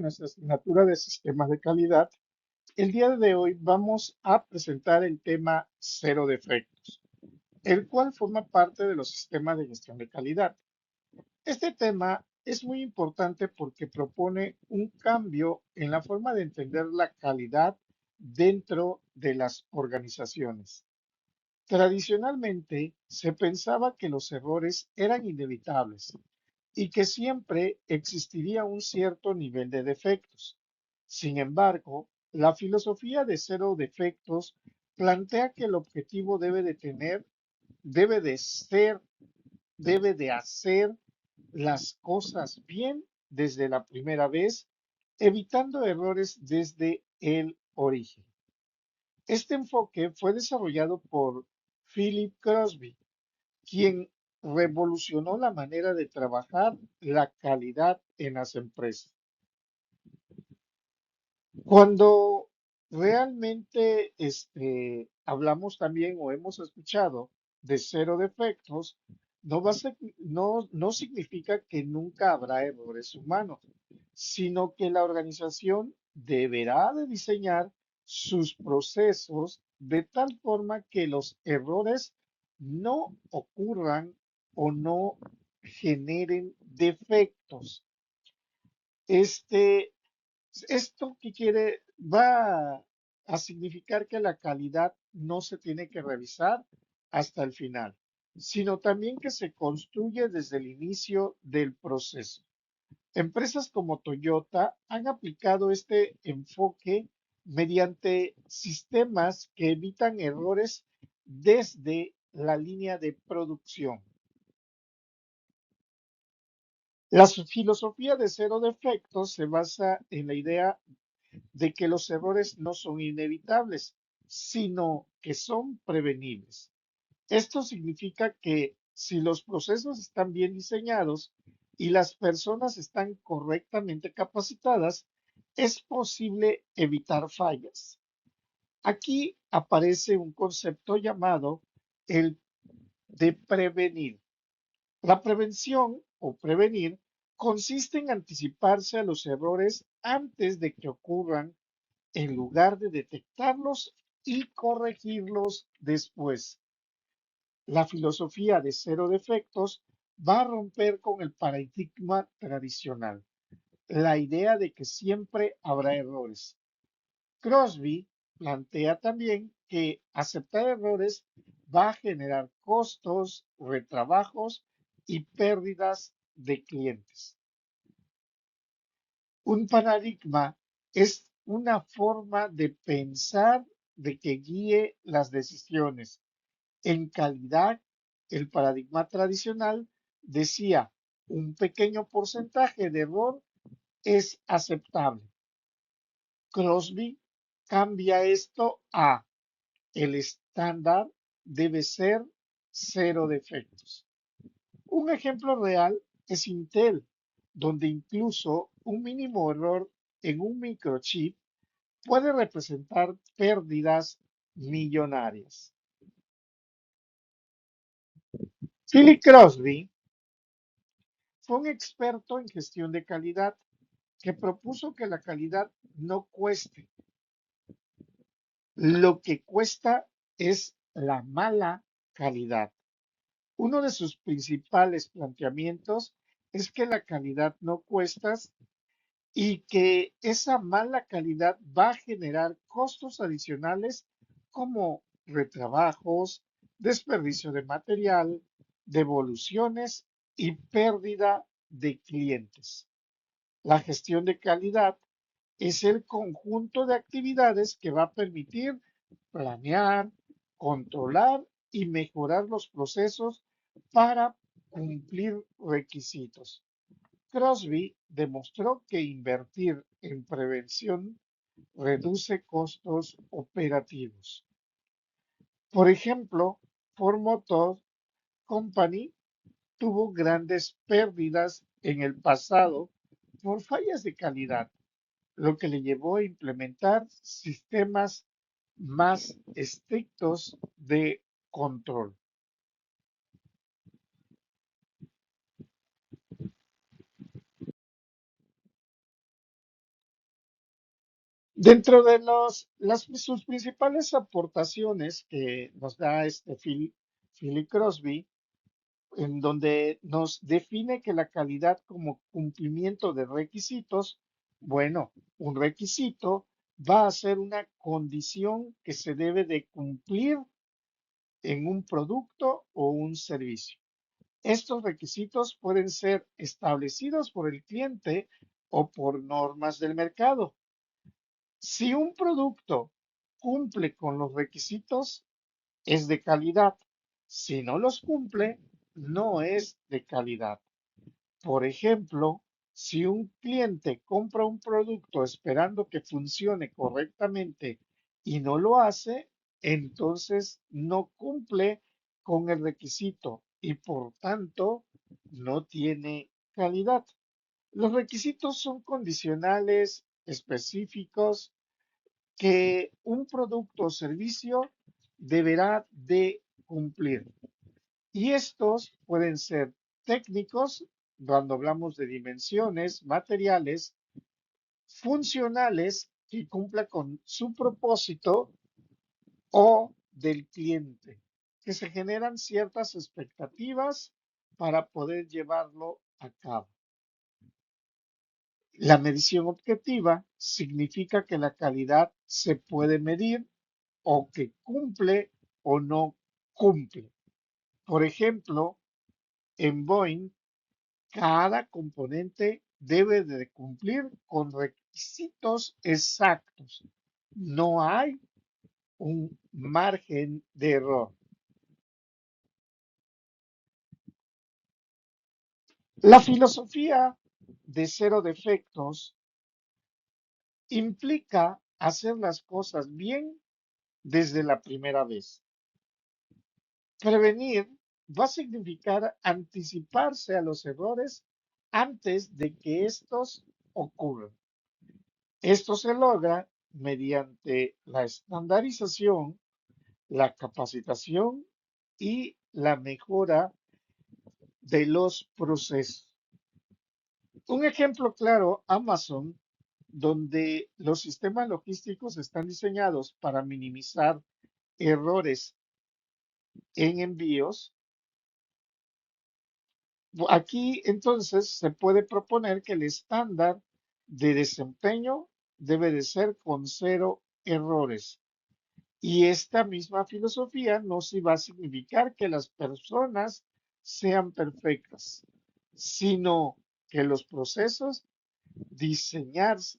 Nuestra asignatura de sistemas de calidad. El día de hoy vamos a presentar el tema cero defectos, el cual forma parte de los sistemas de gestión de calidad. Este tema es muy importante porque propone un cambio en la forma de entender la calidad dentro de las organizaciones. Tradicionalmente se pensaba que los errores eran inevitables y que siempre existiría un cierto nivel de defectos. Sin embargo, la filosofía de cero defectos plantea que el objetivo debe de ser, debe de hacer las cosas bien desde la primera vez, evitando errores desde el origen. Este enfoque fue desarrollado por Philip Crosby, quien revolucionó la manera de trabajar la calidad en las empresas. Cuando realmente hablamos también o hemos escuchado de cero defectos, no significa que nunca habrá errores humanos, sino que la organización deberá de diseñar sus procesos de tal forma que los errores no ocurran o no generen defectos. Este, Esto que quiere va a significar que la calidad no se tiene que revisar hasta el final, sino también que se construye desde el inicio del proceso. Empresas como Toyota han aplicado este enfoque mediante sistemas que evitan errores desde la línea de producción. La filosofía de cero defectos se basa en la idea de que los errores no son inevitables, sino que son prevenibles. Esto significa que si los procesos están bien diseñados y las personas están correctamente capacitadas, es posible evitar fallas. Aquí aparece un concepto llamado el de prevenir. La prevención o prevenir consiste en anticiparse a los errores antes de que ocurran en lugar de detectarlos y corregirlos después. La filosofía de cero defectos va a romper con el paradigma tradicional, la idea de que siempre habrá errores. Crosby plantea también que aceptar errores va a generar costos, retrabajos y pérdidas de clientes. Un paradigma es una forma de pensar de que guíe las decisiones. En calidad, el paradigma tradicional decía un pequeño porcentaje de error es aceptable. Crosby cambia esto a el estándar debe ser cero defectos. Un ejemplo real es Intel, donde incluso un mínimo error en un microchip puede representar pérdidas millonarias. Philip Crosby fue un experto en gestión de calidad que propuso que la calidad no cueste. Lo que cuesta es la mala calidad. Uno de sus principales planteamientos es que la calidad no cuesta y que esa mala calidad va a generar costos adicionales como retrabajos, desperdicio de material, devoluciones y pérdida de clientes. La gestión de calidad es el conjunto de actividades que va a permitir planear, controlar y mejorar los procesos para cumplir requisitos. Crosby demostró que invertir en prevención reduce costos operativos. Por ejemplo, Ford Motor Company tuvo grandes pérdidas en el pasado por fallas de calidad, lo que le llevó a implementar sistemas más estrictos de control. Dentro de sus principales aportaciones que nos da Philip Crosby, en donde nos define que la calidad como cumplimiento de requisitos, bueno, un requisito va a ser una condición que se debe de cumplir en un producto o un servicio. Estos requisitos pueden ser establecidos por el cliente o por normas del mercado. Si un producto cumple con los requisitos, es de calidad. Si no los cumple, no es de calidad. Por ejemplo, si un cliente compra un producto esperando que funcione correctamente y no lo hace, entonces no cumple con el requisito y por tanto no tiene calidad. Los requisitos son condicionales, específicos, que un producto o servicio deberá de cumplir. Y estos pueden ser técnicos, cuando hablamos de dimensiones, materiales, funcionales, que cumpla con su propósito, o del cliente, que se generan ciertas expectativas para poder llevarlo a cabo. La medición objetiva significa que la calidad se puede medir o que cumple o no cumple. Por ejemplo, en Boeing, cada componente debe de cumplir con requisitos exactos. No hay un margen de error. La filosofía de cero defectos implica hacer las cosas bien desde la primera vez. Prevenir va a significar anticiparse a los errores antes de que estos ocurran. Esto se logra mediante la estandarización, la capacitación y la mejora de los procesos. Un ejemplo claro, Amazon, donde los sistemas logísticos están diseñados para minimizar errores en envíos. Aquí entonces se puede proponer que el estándar de desempeño debe de ser con cero errores. Y esta misma filosofía no se va a significar que las personas sean perfectas, sino que los procesos diseñarse,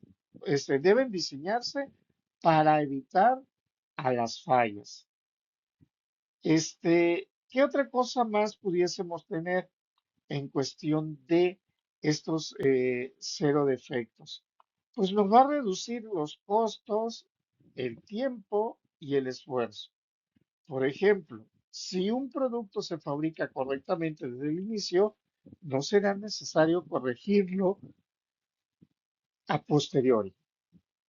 deben diseñarse para evitar a las fallas. ¿Qué otra cosa más pudiésemos tener en cuestión de estos cero defectos? Pues nos va a reducir los costos, el tiempo y el esfuerzo. Por ejemplo, si un producto se fabrica correctamente desde el inicio, no será necesario corregirlo a posteriori,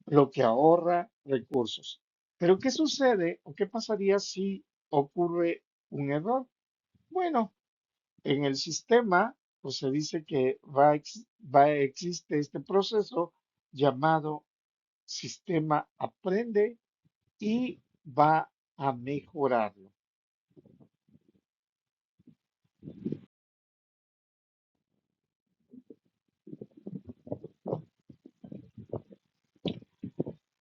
lo que ahorra recursos. Pero ¿qué sucede o qué pasaría si ocurre un error? Bueno, en el sistema, pues se dice que existe este proceso llamado sistema aprende y va a mejorarlo.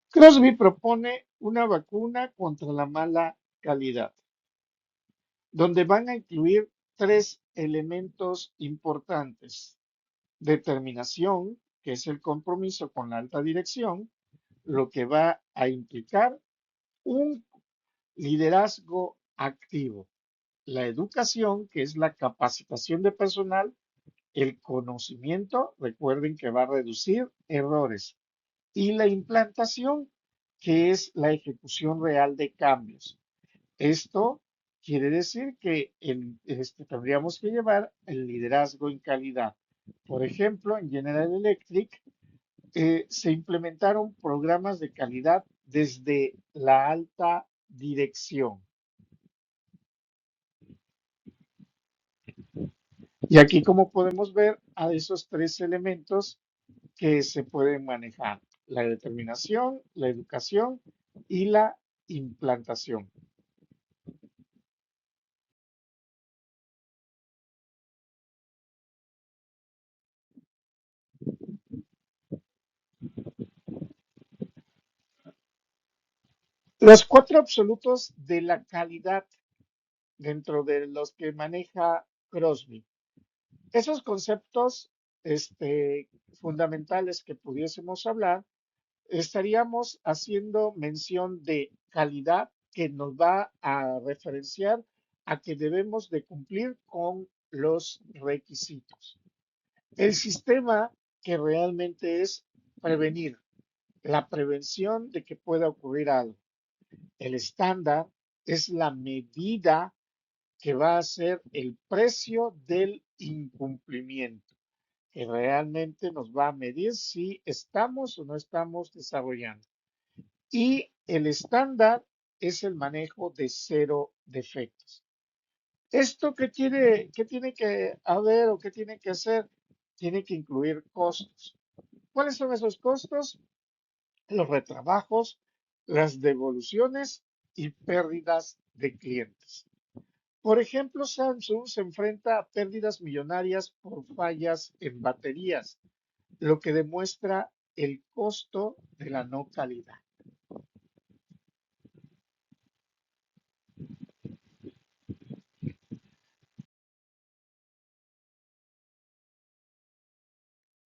Crosby propone una vacuna contra la mala calidad, donde van a incluir tres elementos importantes: determinación, que es el compromiso con la alta dirección, lo que va a implicar un liderazgo activo, la educación, que es la capacitación de personal, el conocimiento, recuerden que va a reducir errores, y la implantación, que es la ejecución real de cambios. Esto quiere decir que tendríamos que llevar el liderazgo en calidad. Por ejemplo, en General Electric se implementaron programas de calidad desde la alta dirección. Y aquí, como podemos ver, a esos tres elementos que se pueden manejar. la determinación, la educación y la implantación. Los cuatro absolutos de la calidad dentro de los que maneja Crosby. Esos conceptos fundamentales que pudiésemos hablar, estaríamos haciendo mención de calidad que nos va a referenciar a que debemos de cumplir con los requisitos. El sistema que realmente es prevenir, la prevención de que pueda ocurrir algo. El estándar es la medida que va a ser el precio del incumplimiento, que realmente nos va a medir si estamos o no estamos desarrollando. Y el estándar es el manejo de cero defectos. ¿Esto qué tiene que haber o qué tiene que hacer? Tiene que incluir costos. ¿Cuáles son esos costos? Los retrabajos, las devoluciones y pérdidas de clientes. Por ejemplo, Samsung se enfrenta a pérdidas millonarias por fallas en baterías, lo que demuestra el costo de la no calidad.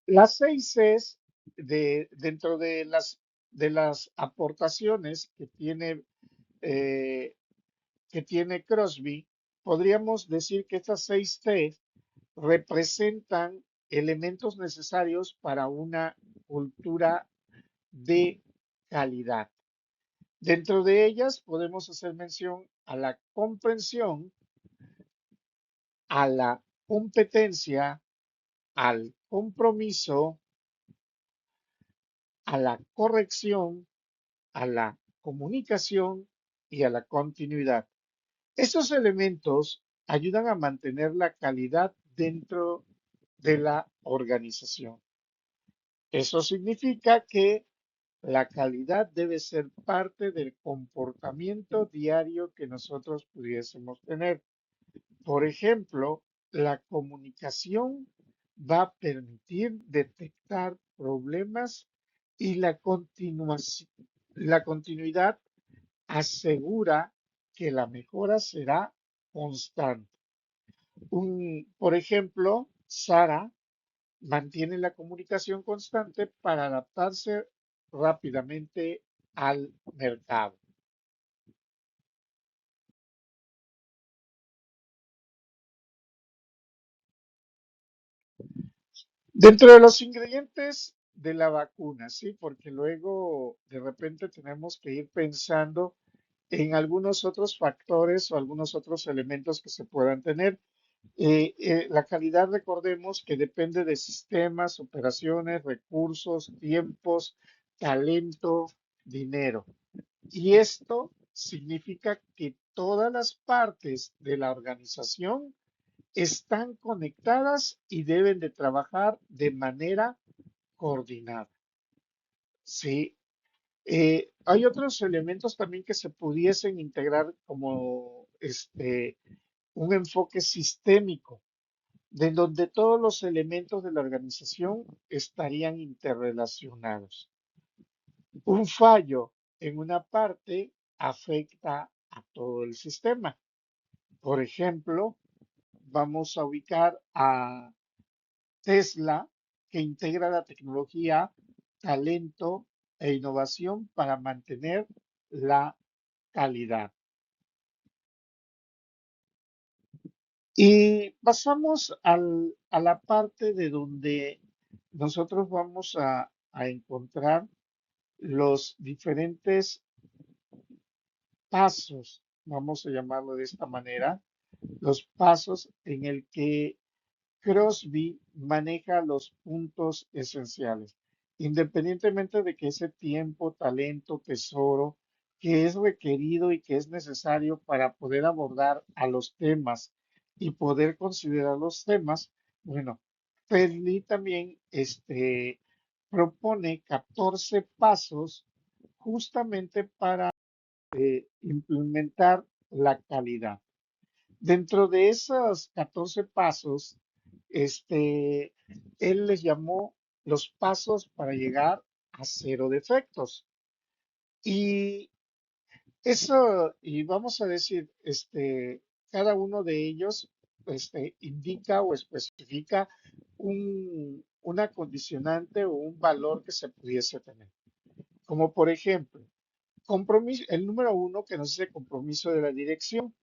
Las seis Cs dentro de las aportaciones eh, que tiene Crosby, podríamos decir que estas seis Cs representan elementos necesarios para una cultura de calidad. Dentro de ellas podemos hacer mención a la comprensión, a la competencia, al compromiso, a la corrección, a la comunicación y a la continuidad. Estos elementos ayudan a mantener la calidad dentro de la organización. Eso significa que la calidad debe ser parte del comportamiento diario que nosotros pudiésemos tener. Por ejemplo, la comunicación va a permitir detectar problemas y la continuidad asegura que la mejora será constante. Por ejemplo, Sara mantiene la comunicación constante para adaptarse rápidamente al mercado. Dentro de los ingredientes de la vacuna, sí, porque luego de repente tenemos que ir pensando en algunos otros factores o algunos otros elementos que se puedan tener. La calidad, recordemos que depende de sistemas, operaciones, recursos, tiempos, talento, dinero. Y esto significa que todas las partes de la organización están conectadas y deben de trabajar de manera coordinada. Sí, hay otros elementos también que se pudiesen integrar como un enfoque sistémico, de donde todos los elementos de la organización estarían interrelacionados. Un fallo en una parte afecta a todo el sistema. Por ejemplo, vamos a ubicar a Tesla, que integra la tecnología, talento e innovación para mantener la calidad. Y pasamos a la parte de donde nosotros vamos a encontrar los diferentes pasos, vamos a llamarlo de esta manera, los pasos en el que Crosby maneja los puntos esenciales, independientemente de que ese tiempo, talento, tesoro que es requerido y que es necesario para poder abordar a los temas y poder considerar los temas, bueno, Pedley también propone 14 pasos justamente para implementar la calidad. Dentro de esos 14 pasos, este, él les llamó los pasos para llegar a cero defectos. Y y vamos a decir, cada uno de ellos, indica o especifica una condicionante o un valor que se pudiese tener. Como por ejemplo, compromiso, el número uno que nos dice compromiso de la dirección.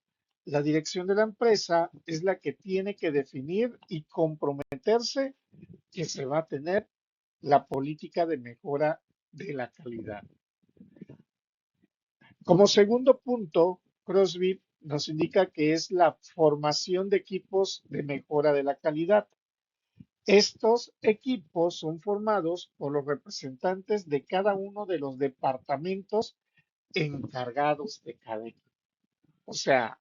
La dirección de la empresa es la que tiene que definir y comprometerse que se va a tener la política de mejora de la calidad. Como segundo punto, Crosby nos indica que es la formación de equipos de mejora de la calidad. Estos equipos son formados por los representantes de cada uno de los departamentos encargados de cada equipo. O sea,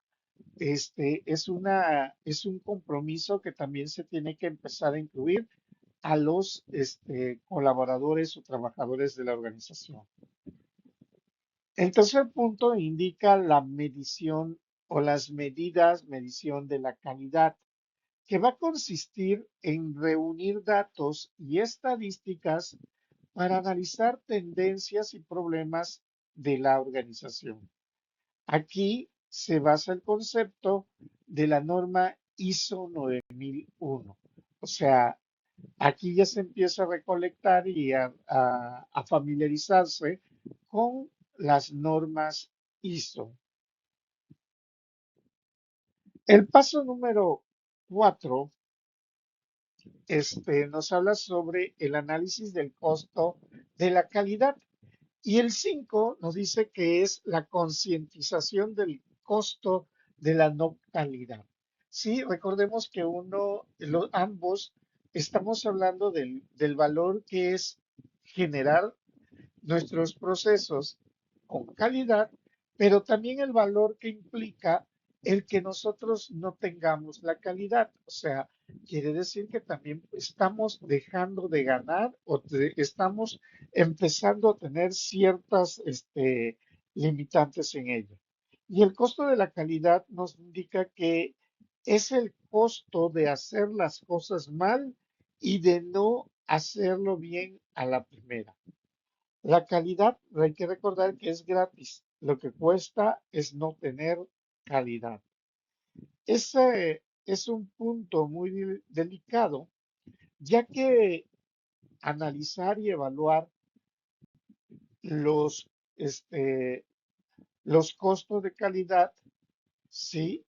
es un compromiso que también se tiene que empezar a incluir a los colaboradores o trabajadores de la organización. El tercer punto indica la medición o las medición de la calidad, que va a consistir en reunir datos y estadísticas para analizar tendencias y problemas de la organización. Aquí se basa el concepto de la norma ISO 9001. O sea, aquí ya se empieza a recolectar y a familiarizarse con las normas ISO. El paso número 4 nos habla sobre el análisis del costo de la calidad. Y el 5 nos dice que es la concientización del costo de la no calidad. Sí, recordemos que ambos estamos hablando del valor que es generar nuestros procesos con calidad, pero también el valor que implica el que nosotros no tengamos la calidad. O sea, quiere decir que también estamos dejando de ganar estamos empezando a tener ciertas limitantes en ello. Y el costo de la calidad nos indica que es el costo de hacer las cosas mal y de no hacerlo bien a la primera. La calidad, hay que recordar que es gratis. Lo que cuesta es no tener calidad. Ese es un punto muy delicado, ya que analizar y evaluar los, los costos de calidad, sí,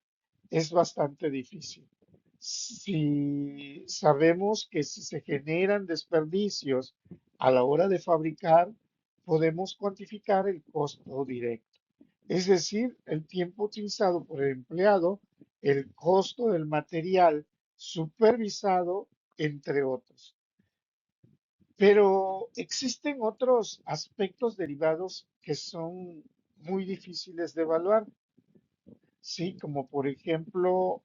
es bastante difícil. Si sabemos que si se generan desperdicios a la hora de fabricar, podemos cuantificar el costo directo, es decir, el tiempo utilizado por el empleado, el costo del material supervisado, entre otros. Pero existen otros aspectos derivados que son muy difíciles de evaluar, sí, como por ejemplo,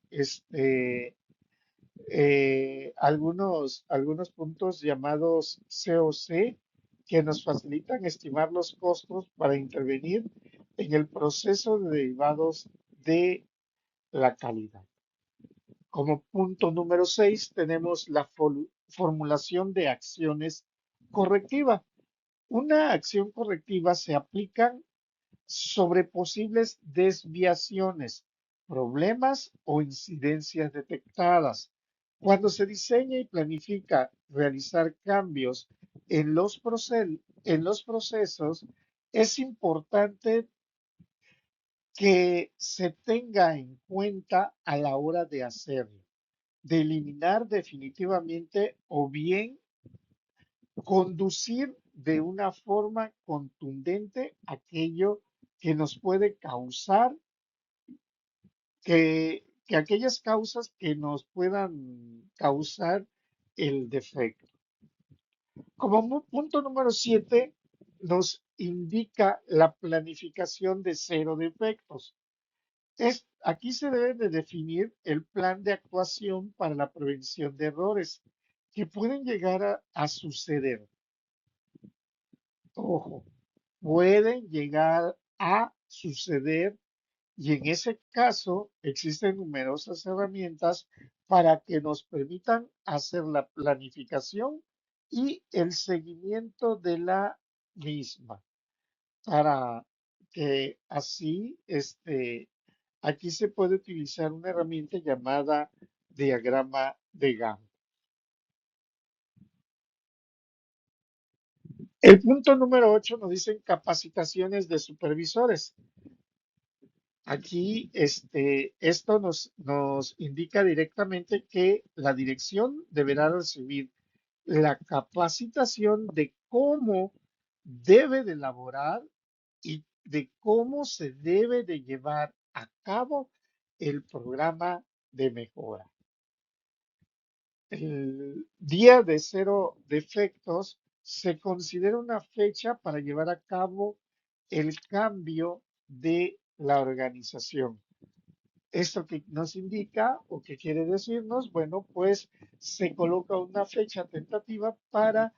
algunos puntos llamados COC que nos facilitan estimar los costos para intervenir en el proceso de derivados de la calidad. Como punto número 6 tenemos la formulación de acciones correctivas. Una acción correctiva se aplica sobre posibles desviaciones, problemas o incidencias detectadas. Cuando se diseña y planifica realizar cambios en los procesos, es importante que se tenga en cuenta a la hora de hacerlo, de eliminar definitivamente o bien conducir de una forma contundente aquello que nos puede causar, que aquellas causas que nos puedan causar el defecto. Como punto número 7, nos indica la planificación de cero defectos. Aquí se debe de definir el plan de actuación para la prevención de errores que pueden llegar a suceder. Ojo, pueden llegar a suceder y en ese caso existen numerosas herramientas para que nos permitan hacer la planificación y el seguimiento de la misma, para que así, aquí se puede utilizar una herramienta llamada diagrama de Gantt. El punto número 8 nos dicen capacitaciones de supervisores. Aquí, esto nos indica directamente que la dirección deberá recibir la capacitación de cómo debe de elaborar y de cómo se debe de llevar a cabo el programa de mejora. El día de cero defectos se considera una fecha para llevar a cabo el cambio de la organización. ¿Esto que nos indica o qué quiere decirnos? Bueno, pues se coloca una fecha tentativa para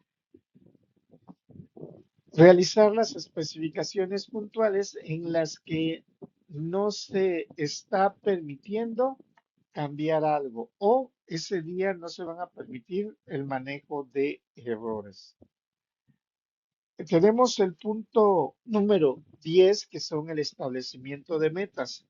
realizar las especificaciones puntuales en las que no se está permitiendo cambiar algo o ese día no se van a permitir el manejo de errores. Tenemos el punto número 10, que son el establecimiento de metas.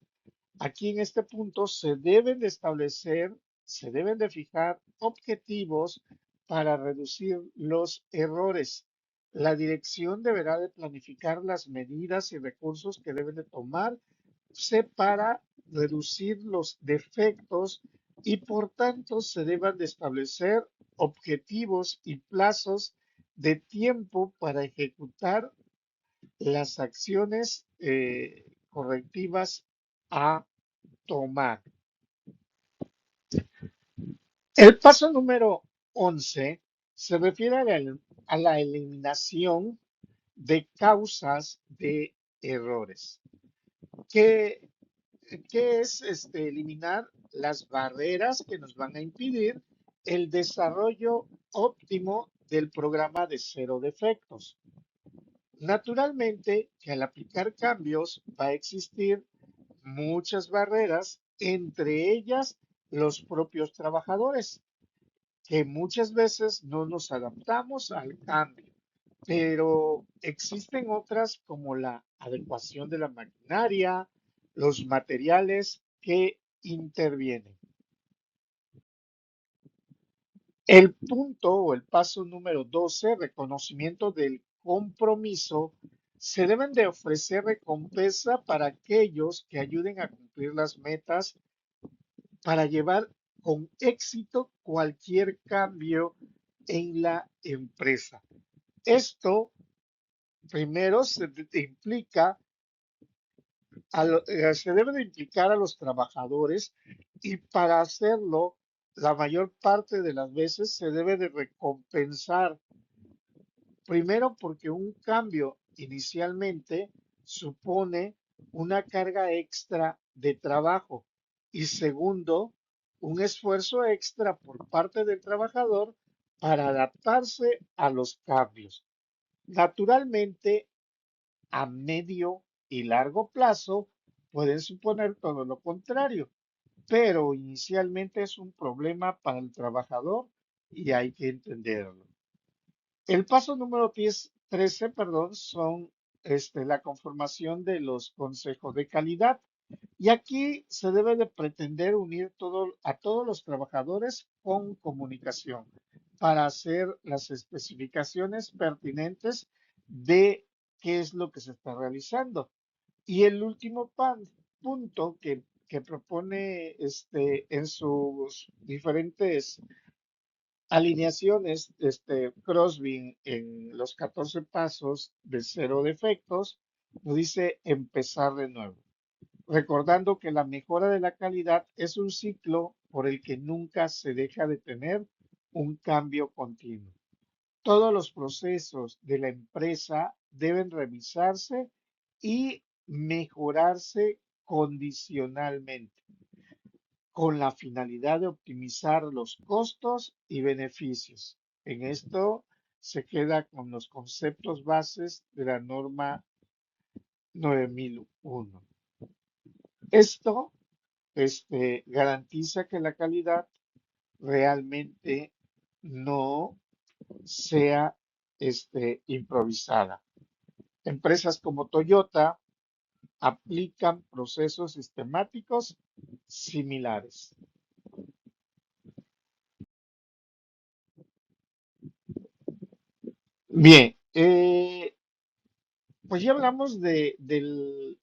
Aquí en este punto se deben de establecer, se deben de fijar objetivos para reducir los errores. La dirección deberá de planificar las medidas y recursos que deben de tomarse para reducir los defectos y por tanto se deben de establecer objetivos y plazos de tiempo para ejecutar las acciones correctivas a tomar. El paso número 11 se refiere a la eliminación de causas de errores. ¿Qué, qué es eliminar las barreras que nos van a impedir el desarrollo óptimo del programa de cero defectos? Naturalmente que al aplicar cambios va a existir muchas barreras, entre ellas los propios trabajadores, que muchas veces no nos adaptamos al cambio, pero existen otras como la adecuación de la maquinaria, los materiales que intervienen. El punto o el paso número 12, reconocimiento del compromiso, se deben de ofrecer recompensa para aquellos que ayuden a cumplir las metas para llevar con éxito cualquier cambio en la empresa. Esto primero implica, se debe de implicar a los trabajadores y para hacerlo, la mayor parte de las veces se debe de recompensar. Primero porque un cambio inicialmente supone una carga extra de trabajo y segundo, un esfuerzo extra por parte del trabajador para adaptarse a los cambios. Naturalmente, a medio y largo plazo pueden suponer todo lo contrario, pero inicialmente es un problema para el trabajador y hay que entenderlo. El paso número 13, perdón, son la conformación de los consejos de calidad. Y aquí se debe de pretender unir a todos los trabajadores con comunicación para hacer las especificaciones pertinentes de qué es lo que se está realizando. Y el último punto que propone en sus diferentes alineaciones, Crosby en los 14 pasos de cero defectos, nos dice empezar de nuevo, recordando que la mejora de la calidad es un ciclo por el que nunca se deja de tener un cambio continuo. Todos los procesos de la empresa deben revisarse y mejorarse condicionalmente con la finalidad de optimizar los costos y beneficios. En esto se queda con los conceptos bases de la norma 9001. Esto garantiza que la calidad realmente no sea improvisada. Empresas como Toyota aplican procesos sistemáticos similares. Bien, pues ya hablamos de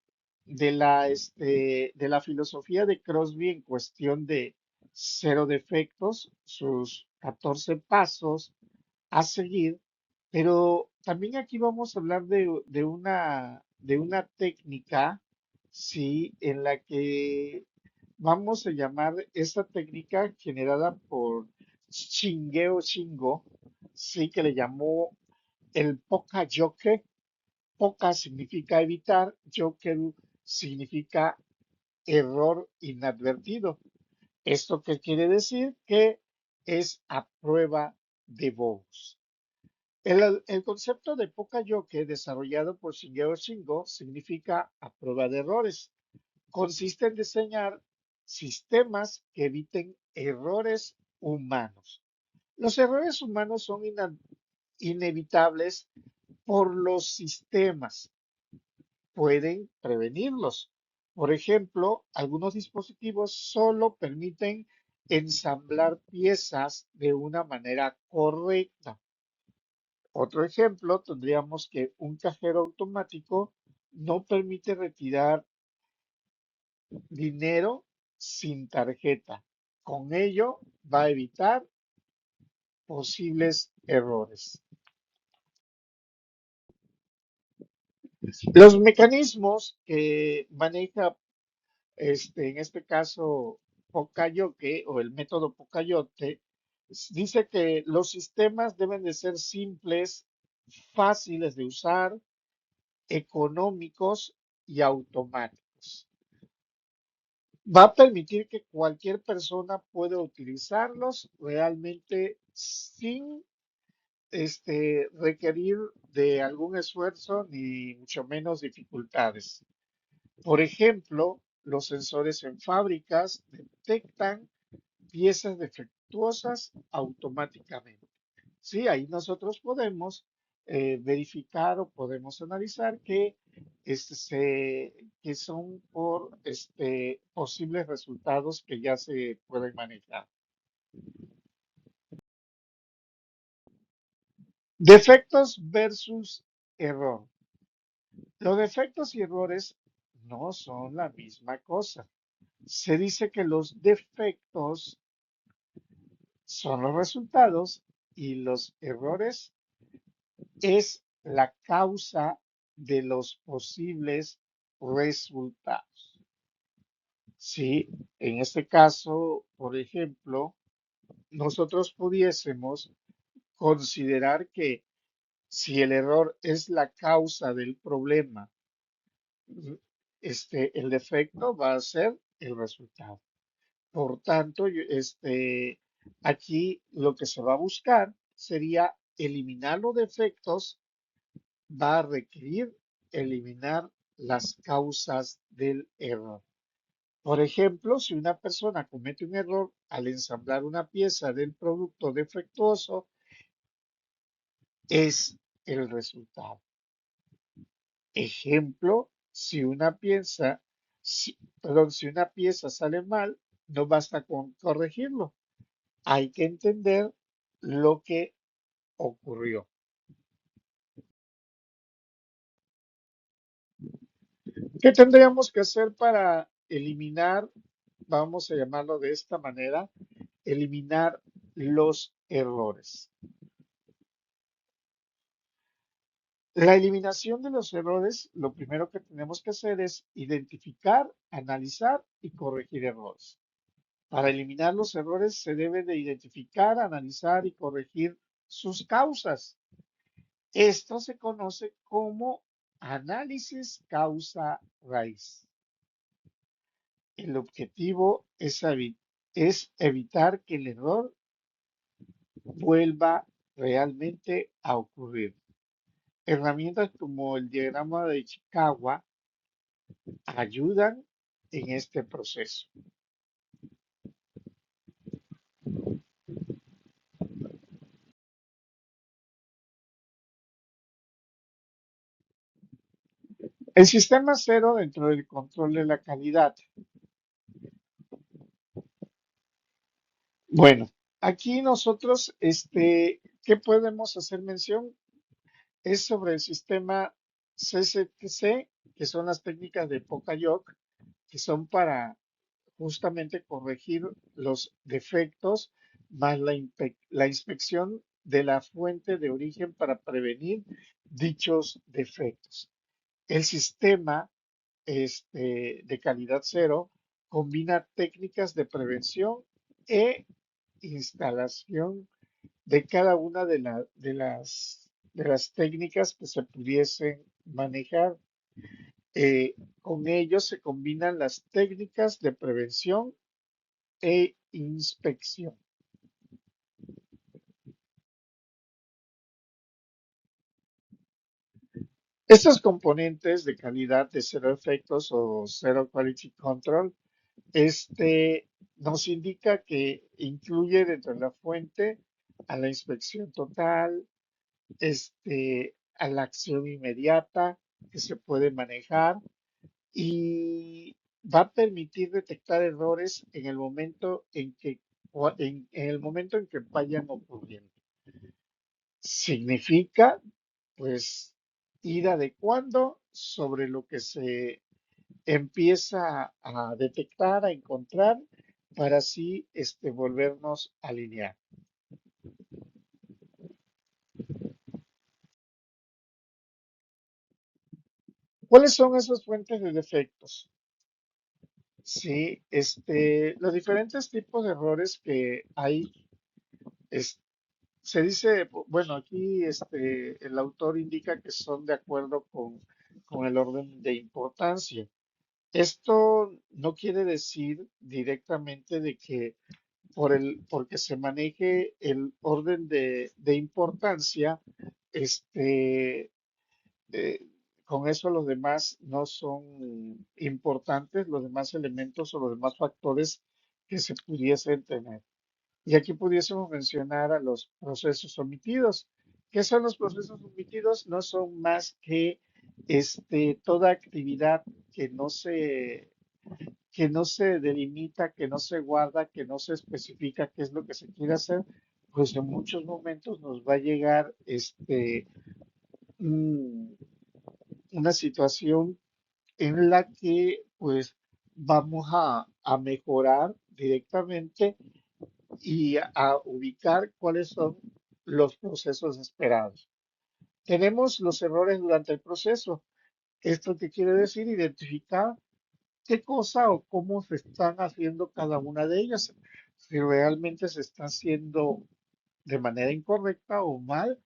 la filosofía de Crosby en cuestión de cero defectos, sus 14 pasos a seguir, pero también aquí vamos a hablar de una técnica, sí, en la que vamos a llamar esta técnica generada por Shingeo Shingo, sí, que le llamó el Poka-yoke. Poka significa evitar, yokeru significa error inadvertido. ¿Esto qué quiere decir? Que es a prueba de bugs. El concepto de Poka-yoke desarrollado por Shingeo Shingo significa a prueba de errores. Consiste en diseñar sistemas que eviten errores humanos. Los errores humanos son inevitables por los sistemas, pueden prevenirlos. Por ejemplo, algunos dispositivos solo permiten ensamblar piezas de una manera correcta. Otro ejemplo, tendríamos que un cajero automático no permite retirar dinero sin tarjeta. Con ello va a evitar posibles errores. Los mecanismos que maneja en este caso, Pocayoke o el método Pocayote, dice que los sistemas deben de ser simples, fáciles de usar, económicos y automáticos. Va a permitir que cualquier persona pueda utilizarlos realmente sin requerir de algún esfuerzo ni mucho menos dificultades. Por ejemplo, los sensores en fábricas detectan piezas defectuosas automáticamente. Sí, ahí nosotros podemos verificar o podemos analizar que son por posibles resultados que ya se pueden manejar. Defectos versus error. Los defectos y errores no son la misma cosa. Se dice que los defectos son los resultados y los errores es la causa de los posibles resultados. Si en este caso, por ejemplo, nosotros pudiésemos considerar que si el error es la causa del problema, el defecto va a ser el resultado. Por tanto, aquí lo que se va a buscar sería eliminar los defectos, va a requerir eliminar las causas del error. Por ejemplo, si una persona comete un error al ensamblar una pieza del producto defectuoso, es el resultado. Ejemplo, si una pieza sale mal, no basta con corregirlo. Hay que entender lo que ocurrió. ¿Qué tendríamos que hacer para eliminar, vamos a llamarlo de esta manera, eliminar los errores? La eliminación de los errores, lo primero que tenemos que hacer es identificar, analizar y corregir errores. Para eliminar los errores se debe de identificar, analizar y corregir sus causas. Esto se conoce como análisis causa-raíz. El objetivo es evitar que el error vuelva realmente a ocurrir. Herramientas como el diagrama de Ishikawa ayudan en este proceso. El sistema cero dentro del control de la calidad. Bueno, aquí nosotros, ¿qué podemos hacer mención? Es sobre el sistema CCTC, que son las técnicas de Poca-Yoke, que son para justamente corregir los defectos, más la inspección de la fuente de origen para prevenir dichos defectos. El sistema de calidad cero combina técnicas de prevención e instalación de cada una de las técnicas que se pudiesen manejar. Con ello se combinan las técnicas de prevención e inspección. Estos componentes de calidad de cero efectos o Zero Quality Control, nos indica que incluye dentro de la fuente a la inspección total, a la acción inmediata que se puede manejar y va a permitir detectar errores en el momento en el momento en que vayan ocurriendo. Significa, pues, ir adecuando sobre lo que se empieza a detectar, a encontrar, para así volvernos a alinear. ¿Cuáles son esas fuentes de defectos? Sí, los diferentes tipos de errores que hay, es- se dice, bueno, aquí el autor indica que son de acuerdo con el orden de importancia. Esto no quiere decir directamente de que porque se maneje el orden de importancia, este, eh, con eso los demás no son importantes, los demás elementos o los demás factores que se pudiesen tener. Y aquí pudiésemos mencionar a los procesos omitidos. ¿Qué son los procesos omitidos? No son más que toda actividad que no se delimita, que no se guarda, que no se especifica qué es lo que se quiere hacer, pues en muchos momentos nos va a llegar un- una situación en la que pues vamos a mejorar directamente y a ubicar cuáles son los procesos esperados. Tenemos los errores durante el proceso. ¿Esto qué quiere decir? Identificar qué cosa o cómo se están haciendo cada una de ellas. Si realmente se está haciendo de manera incorrecta o mal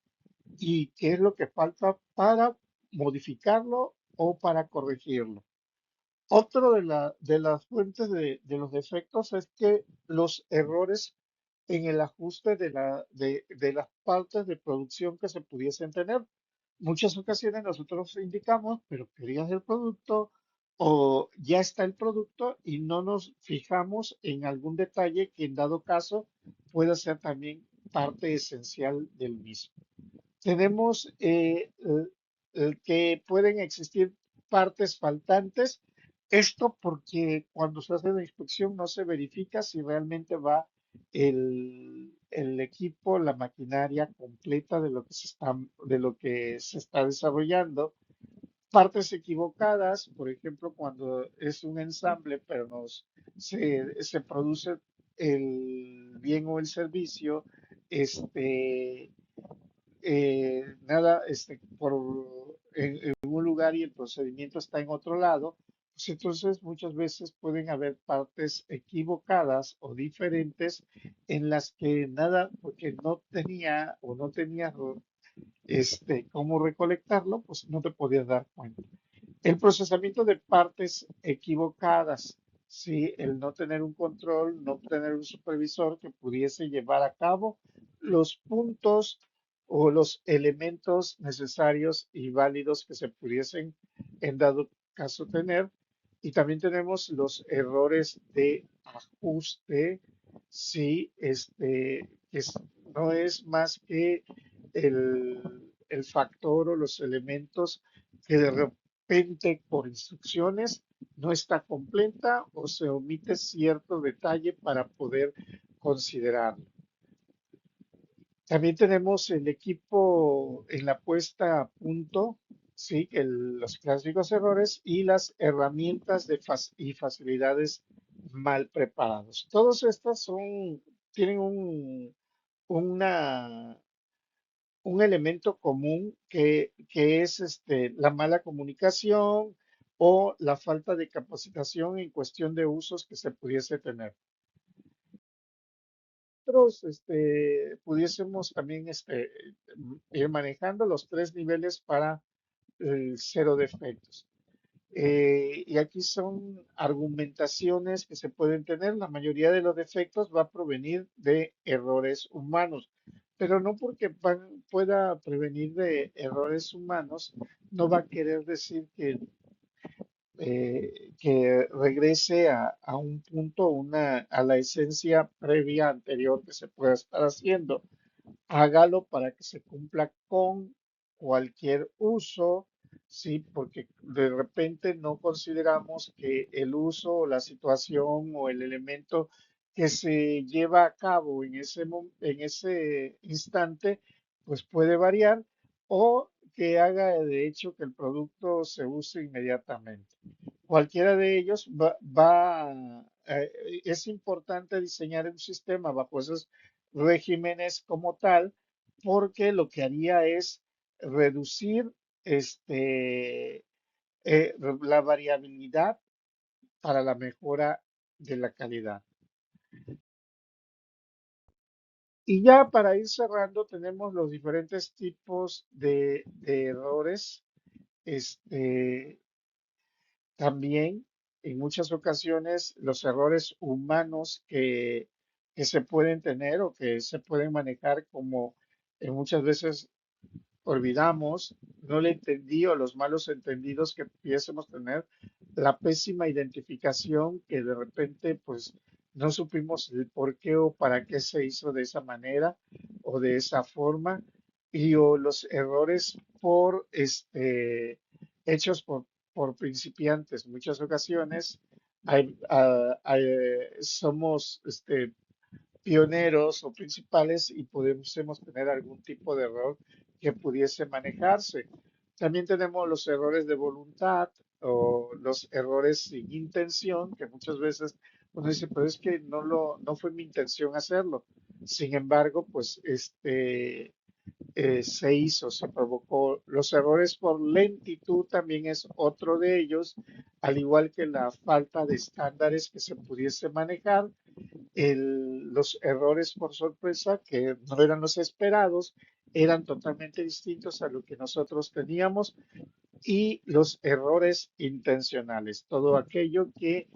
y qué es lo que falta para modificarlo o para corregirlo. Otro de las fuentes de los defectos es que los errores en el ajuste de las partes de producción que se pudiesen tener. Muchas ocasiones nosotros indicamos, pero querías el producto o ya está el producto y no nos fijamos en algún detalle que en dado caso pueda ser también parte esencial del mismo. Tenemos que pueden existir partes faltantes. Esto porque cuando se hace la inspección no se verifica si realmente va el equipo, la maquinaria completa de lo que se está desarrollando. Partes equivocadas, por ejemplo, cuando es un ensamble, pero se produce el bien o el servicio, este, nada, en un lugar y el procedimiento está en otro lado, pues entonces muchas veces pueden haber partes equivocadas o diferentes en las que nada, porque no tenía o no tenía cómo recolectarlo, pues no te podías dar cuenta. El procesamiento de partes equivocadas, sí, el no tener un control, no tener un supervisor que pudiese llevar a cabo los puntos o los elementos necesarios y válidos que se pudiesen en dado caso tener. Y también tenemos los errores de ajuste, si no es más que el, el factor o los elementos que de repente por instrucciones no está completa o se omite cierto detalle para poder considerarlo. También tenemos el equipo en la puesta a punto, sí, los clásicos errores y las herramientas y facilidades mal preparados. Todos estas tienen una, un elemento común que es la mala comunicación o la falta de capacitación en cuestión de usos que se pudiese tener. Nosotros pudiésemos también ir manejando los tres niveles para el cero defectos. Y aquí son argumentaciones que se pueden tener. La mayoría de los defectos va a provenir de errores humanos, pero no porque pueda prevenir de errores humanos, no va a querer decir que regrese a un punto, a la esencia previa anterior que se pueda estar haciendo. Hágalo para que se cumpla con cualquier uso, sí, porque de repente no consideramos que el uso o la situación o el elemento que se lleva a cabo en ese instante, pues puede variar o que haga de hecho que el producto se use inmediatamente. Cualquiera de ellos es importante diseñar un sistema bajo esos regímenes como tal, porque lo que haría es reducir este, la variabilidad para la mejora de la calidad. Y ya para ir cerrando, tenemos los diferentes tipos de errores. Este, También, en muchas ocasiones, los errores humanos que se pueden tener o que se pueden manejar como muchas veces olvidamos, no le entendí o los malos entendidos que pudiésemos tener, la pésima identificación que de repente pues no supimos el por qué o para qué se hizo de esa manera o de esa forma y o los errores hechos por principiantes. Muchas ocasiones somos pioneros o principales y podemos tener algún tipo de error que pudiese manejarse. También tenemos los errores de voluntad o los errores sin intención, que muchas veces uno dice, pero es que no fue mi intención hacerlo. Sin embargo, pues se hizo, se provocó. Los errores por lentitud también es otro de ellos, al igual que la falta de estándares que se pudiese manejar, los errores por sorpresa, que no eran los esperados, eran totalmente distintos a lo que nosotros teníamos, y los errores intencionales, todo aquello que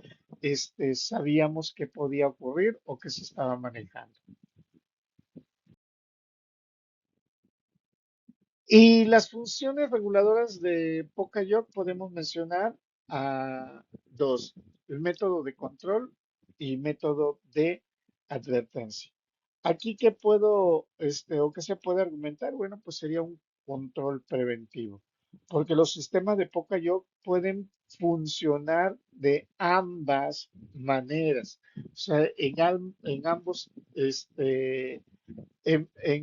sabíamos que podía ocurrir o que se estaba manejando. Y las funciones reguladoras de POCAYOC podemos mencionar a dos, el método de control y método de advertencia. Aquí qué o qué se puede argumentar, bueno, pues sería un control preventivo, porque los sistemas de POCAYOC pueden funcionar de ambas maneras, o sea, en ambos, en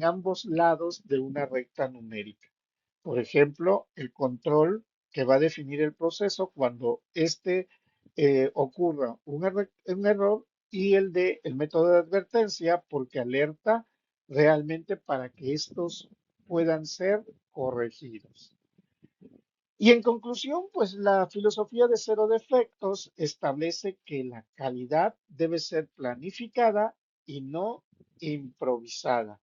ambos lados de una recta numérica. Por ejemplo, el control que va a definir el proceso cuando ocurra un error y el método de advertencia porque alerta realmente para que estos puedan ser corregidos. Y en conclusión, pues la filosofía de cero defectos establece que la calidad debe ser planificada y no improvisada.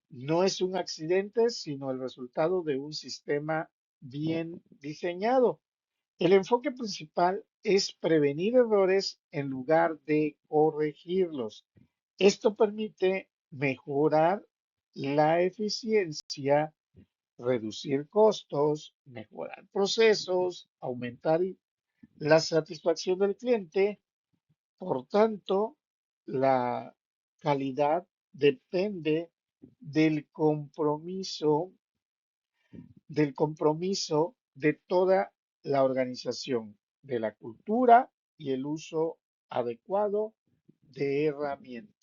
No es un accidente, sino el resultado de un sistema bien diseñado. El enfoque principal es prevenir errores en lugar de corregirlos. Esto permite mejorar la eficiencia, reducir costos, mejorar procesos, aumentar la satisfacción del cliente. Por tanto, la calidad depende del compromiso de toda la organización, de la cultura y el uso adecuado de herramientas.